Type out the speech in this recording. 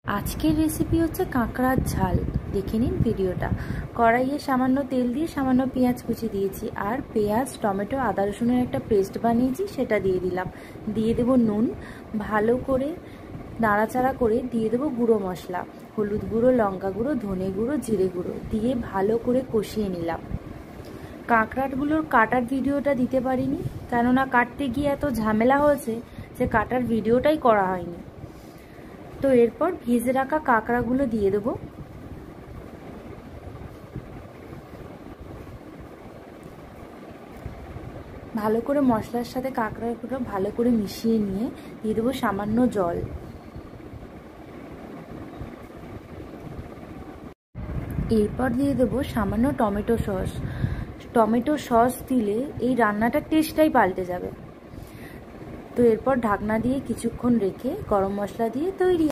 আজকের রেসিপি হচ্ছে কাঁকড়ার ঝাল। দেখে নিন ভিডিওটা। কড়াইয়ে সামান্য তেল দিয়ে সামান্য পেঁয়াজ কুচি দিয়েছি, আর পেঁয়াজ, টমেটো, আদা রসুনের একটা পেস্ট বানিয়েছি সেটা দিয়ে দিলাম। দিয়ে দেবো নুন, ভালো করে নাড়াচাড়া করে দিয়ে দেবো গুঁড়ো মশলা, হলুদ গুঁড়ো, লঙ্কা গুঁড়ো, ধনে গুঁড়ো, জিরে গুঁড়ো দিয়ে ভালো করে কষিয়ে নিলাম। কাঁকড়াগুলোর কাটার ভিডিওটা দিতে পারিনি, কেননা কাটতে গিয়ে এত ঝামেলা হয়েছে যে কাটার ভিডিওটাই করা হয়নি। তো এরপর ভেজে রাখা কাঁকড়াগুলো দিয়ে দেবো। ভালো করে মশলার সাথে কাঁকড়াগুলো ভালো করে মিশিয়ে নিয়ে দিয়ে দেবো সামান্য জল। এরপর দিয়ে দেবো সামান্য টমেটো সস। টমেটো সস দিলে এই রান্নাটার টেস্টটাই পাল্টে যাবে। তো এরপর ঢাকনা দিয়ে কিছুক্ষণ রেখে গরম মশলা দিয়ে তৈরি।